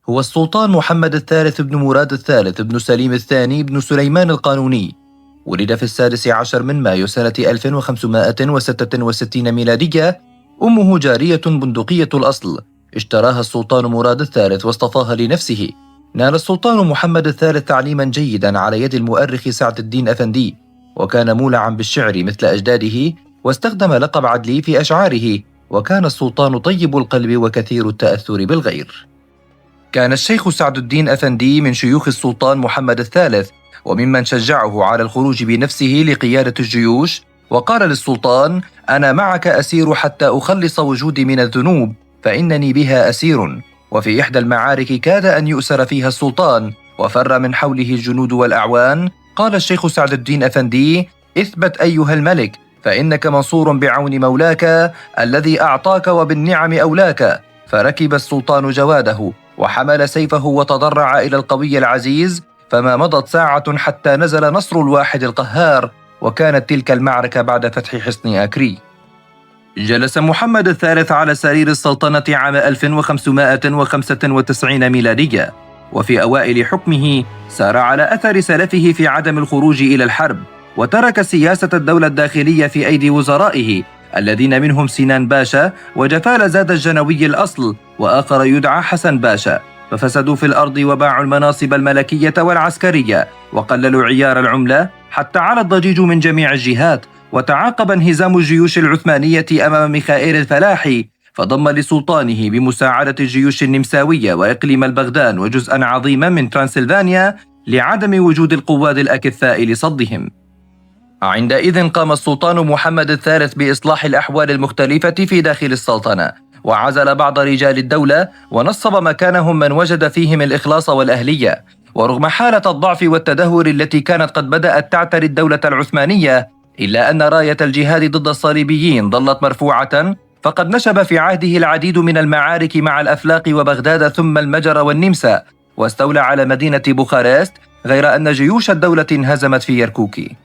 هو السلطان محمد الثالث بن مراد الثالث بن سليم الثاني بن سليمان القانوني. ولد في 16 من مايو سنة 1566 ميلادية. أمه جارية بندقية الأصل، اشتراها السلطان مراد الثالث واصطفاها لنفسه. نال السلطان محمد الثالث تعليما جيدا على يد المؤرخ سعد الدين أفندي، وكان مولعا بالشعر مثل أجداده، واستخدم لقب عدلي في أشعاره، وكان السلطان طيب القلب وكثير التأثر بالغير. كان الشيخ سعد الدين أفندي من شيوخ السلطان محمد الثالث، وممن شجعه على الخروج بنفسه لقيادة الجيوش، وقال للسلطان: أنا معك أسير حتى أخلص وجودي من الذنوب، فإنني بها أسير. وفي إحدى المعارك كاد أن يؤسر فيها السلطان وفر من حوله الجنود والأعوان، قال الشيخ سعد الدين أفندي: اثبت أيها الملك، فإنك منصور بعون مولاك الذي أعطاك وبالنعم أولاك. فركب السلطان جواده وحمل سيفه وتضرع إلى القوي العزيز، فما مضت ساعة حتى نزل نصر الواحد القهار، وكانت تلك المعركة بعد فتح حصن أكري. جلس محمد الثالث على سرير السلطنة عام 1595 ميلادية، وفي أوائل حكمه سار على أثر سلفه في عدم الخروج إلى الحرب، وترك سياسة الدولة الداخلية في أيدي وزرائه الذين منهم سنان باشا وجفال زاد الجنوي الأصل، وآخر يدعى حسن باشا، ففسدوا في الأرض وباعوا المناصب الملكية والعسكرية، وقللوا عيار العملة، حتى على الضجيج من جميع الجهات. وتعاقب انهزام الجيوش العثمانية أمام ميخائيل الفلاحي، فضم لسلطانه بمساعدة الجيوش النمساوية وإقليم البغداد وجزءا عظيما من ترانسلفانيا لعدم وجود القواد الأكفاء لصدهم. عندئذ قام السلطان محمد الثالث بإصلاح الأحوال المختلفة في داخل السلطنة، وعزل بعض رجال الدولة ونصب مكانهم من وجد فيهم الإخلاص والأهلية. ورغم حالة الضعف والتدهور التي كانت قد بدأت تعتري الدولة العثمانية، إلا أن راية الجهاد ضد الصليبيين ظلت مرفوعة، فقد نشب في عهده العديد من المعارك مع الأفلاق وبغداد ثم المجر والنمسا، واستولى على مدينة بوخارست، غير أن جيوش الدولة انهزمت في يركوكي.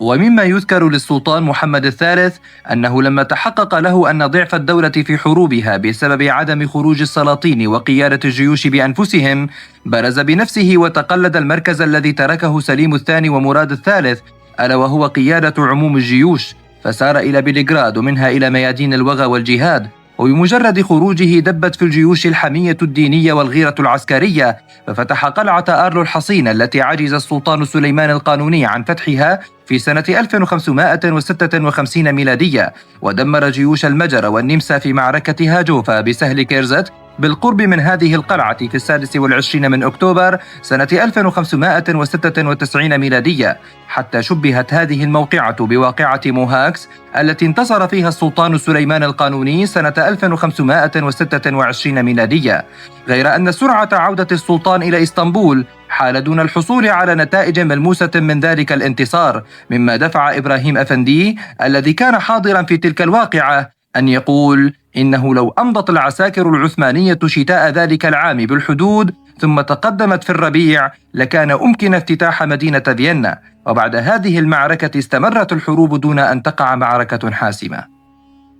ومما يذكر للسلطان محمد الثالث أنه لما تحقق له أن ضعف الدولة في حروبها بسبب عدم خروج السلاطين وقيادة الجيوش بأنفسهم، برز بنفسه وتقلد المركز الذي تركه سليم الثاني ومراد الثالث، ألا وهو قيادة عموم الجيوش، فسار إلى بلغراد ومنها إلى ميادين الوغى والجهاد. وبمجرد خروجه دبت في الجيوش الحمية الدينية والغيرة العسكرية، ففتح قلعة آرلو الحصينة التي عجز السلطان سليمان القانوني عن فتحها في سنة 1556 ميلادية، ودمر جيوش المجر والنمسا في معركة هاجوفا بسهل كيرزت بالقرب من هذه القلعة في 26 من أكتوبر سنة 1596 ميلادية، حتى شبهت هذه الموقعة بواقعة موهاكس التي انتصر فيها السلطان سليمان القانوني سنة 1526 ميلادية. غير أن سرعة عودة السلطان إلى إسطنبول حال دون الحصول على نتائج ملموسة من ذلك الانتصار، مما دفع إبراهيم أفندي الذي كان حاضرا في تلك الواقعة أن يقول إنه لو أمضت العساكر العثمانية شتاء ذلك العام بالحدود ثم تقدمت في الربيع لكان أمكن افتتاح مدينة فيينا. وبعد هذه المعركة استمرت الحروب دون أن تقع معركة حاسمة.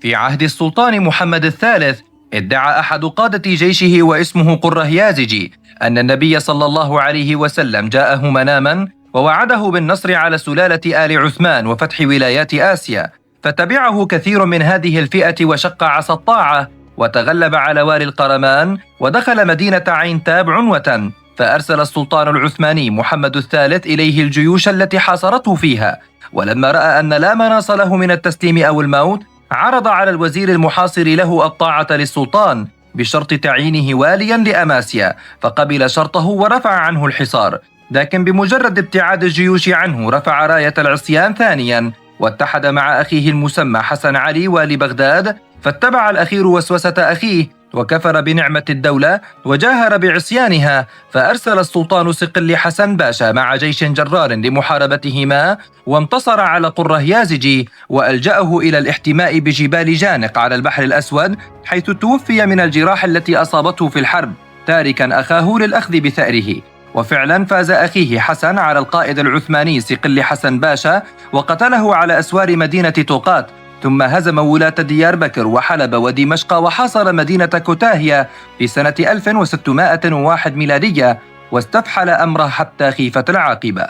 في عهد السلطان محمد الثالث ادعى أحد قادة جيشه واسمه قره يازجي أن النبي صلى الله عليه وسلم جاءه مناما ووعده بالنصر على سلالة آل عثمان وفتح ولايات آسيا، فتبعه كثير من هذه الفئة وشق عصا الطاعة، وتغلب على والي القرمان ودخل مدينة عين تاب عنوة. فأرسل السلطان العثماني محمد الثالث إليه الجيوش التي حاصرته فيها، ولما رأى أن لا مناص له من التسليم أو الموت، عرض على الوزير المحاصر له الطاعة للسلطان بشرط تعيينه واليا لأماسيا، فقبل شرطه ورفع عنه الحصار. لكن بمجرد ابتعاد الجيوش عنه رفع راية العصيان ثانيا، واتحد مع أخيه المسمى حسن علي والي بغداد، فاتبع الأخير وسوسة أخيه وكفر بنعمة الدولة وجاهر بعصيانها. فأرسل السلطان صقلي حسن باشا مع جيش جرار لمحاربتهما، وانتصر على قره يازجي وألجأه إلى الاحتماء بجبال جانق على البحر الأسود، حيث توفي من الجراح التي أصابته في الحرب، تاركا أخاه للأخذ بثأره. وفعلا فاز أخيه حسن على القائد العثماني صقلي حسن باشا وقتله على أسوار مدينة توقات، ثم هزم ولاة ديار بكر وحلب ودمشق وحاصر مدينة كوتاهية في سنة 1601 ميلادية، واستفحل أمره حتى خيفت العاقبة.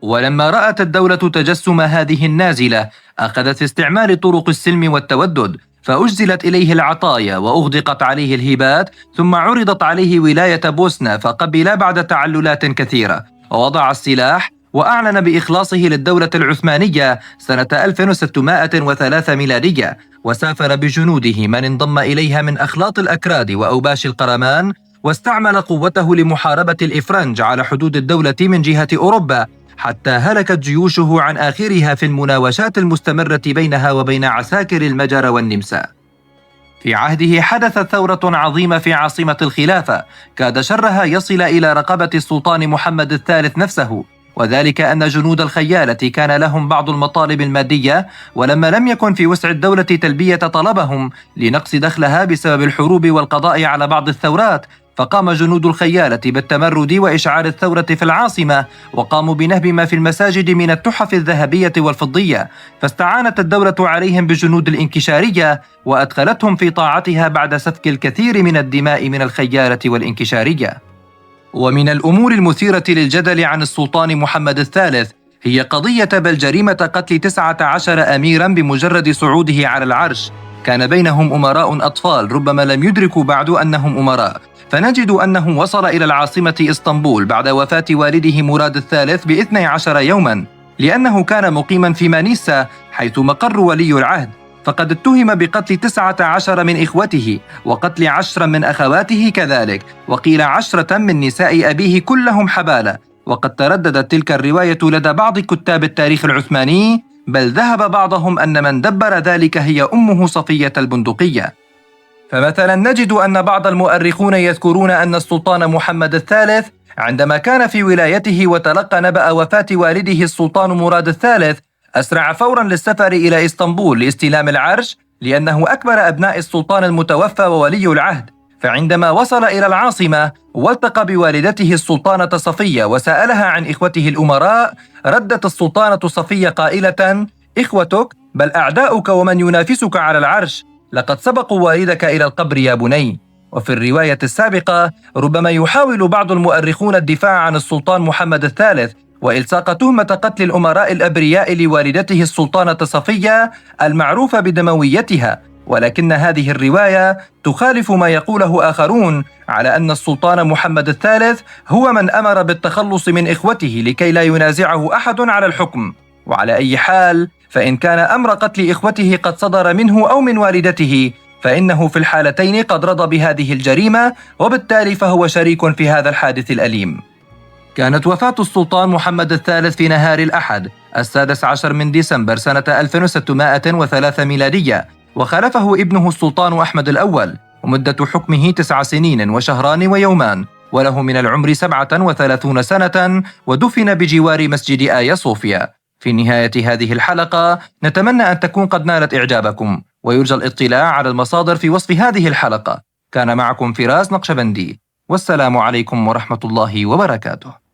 ولما رأت الدولة تجسم هذه النازلة أخذت في استعمال طرق السلم والتودد، فأجزلت إليه العطايا وأغدقت عليه الهبات، ثم عرضت عليه ولاية بوسنة فقبل بعد تعللات كثيرة، ووضع السلاح وأعلن بإخلاصه للدولة العثمانية سنة 1603 ميلادية، وسافر بجنوده من انضم إليها من أخلاط الأكراد وأوباش القرمان، واستعمل قوته لمحاربة الإفرنج على حدود الدولة من جهة أوروبا، حتى هلكت جيوشه عن آخرها في المناوشات المستمرة بينها وبين عساكر المجر والنمسا. في عهده حدثت ثورة عظيمة في عاصمة الخلافة كاد شرها يصل إلى رقبة السلطان محمد الثالث نفسه، وذلك أن جنود الخيالة كان لهم بعض المطالب المادية، ولما لم يكن في وسع الدولة تلبية طلبهم لنقص دخلها بسبب الحروب والقضاء على بعض الثورات، فقام جنود الخيالة بالتمرد وإشعال الثورة في العاصمة، وقاموا بنهب ما في المساجد من التحف الذهبية والفضية، فاستعانت الدولة عليهم بجنود الإنكشارية وأدخلتهم في طاعتها بعد سفك الكثير من الدماء من الخيالة والإنكشارية. ومن الأمور المثيرة للجدل عن السلطان محمد الثالث هي قضية بل جريمة قتل 19 أميرا بمجرد صعوده على العرش، كان بينهم أمراء أطفال ربما لم يدركوا بعد أنهم أمراء، فنجد أنه وصل إلى العاصمة إسطنبول بعد وفاة والده مراد الثالث ب12 يوما، لأنه كان مقيما في مانيسا حيث مقر ولي العهد، فقد اتهم بقتل 19 من إخوته وقتل 10 من أخواته كذلك، وقيل 10 من نساء أبيه كلهم حبالة، وقد ترددت تلك الرواية لدى بعض كتاب التاريخ العثماني، بل ذهب بعضهم أن من دبر ذلك هي أمه صفية البندقية. فمثلا نجد أن بعض المؤرخون يذكرون أن السلطان محمد الثالث عندما كان في ولايته وتلقى نبأ وفاة والده السلطان مراد الثالث أسرع فورا للسفر إلى إسطنبول لاستلام العرش، لأنه أكبر أبناء السلطان المتوفى وولي العهد، فعندما وصل إلى العاصمة والتقى بوالدته السلطانة صفية وسألها عن إخوته الأمراء، ردت السلطانة صفية قائلة: إخوتك بل أعداؤك ومن ينافسك على العرش، لقد سبقوا والدك إلى القبر يا بني. وفي الرواية السابقة ربما يحاول بعض المؤرخون الدفاع عن السلطان محمد الثالث وإلصاق تهمة قتل الأمراء الأبرياء لوالدته السلطانة صفية المعروفة بدمويتها، ولكن هذه الرواية تخالف ما يقوله آخرون على أن السلطان محمد الثالث هو من أمر بالتخلص من إخوته لكي لا ينازعه أحد على الحكم. وعلى أي حال فإن كان أمر قتل إخوته قد صدر منه أو من والدته، فإنه في الحالتين قد رضى بهذه الجريمة، وبالتالي فهو شريك في هذا الحادث الأليم. كانت وفاة السلطان محمد الثالث في نهار الأحد 16 من ديسمبر سنة 1603 ميلادية، وخلفه ابنه السلطان أحمد الأول، ومدة حكمه 9 سنين وشهران ويومان، وله من العمر 37 سنة، ودفن بجوار مسجد آيا صوفيا. في نهاية هذه الحلقة نتمنى أن تكون قد نالت إعجابكم، ويرجى الاطلاع على المصادر في وصف هذه الحلقة. كان معكم فراس نقشبندي، والسلام عليكم ورحمة الله وبركاته.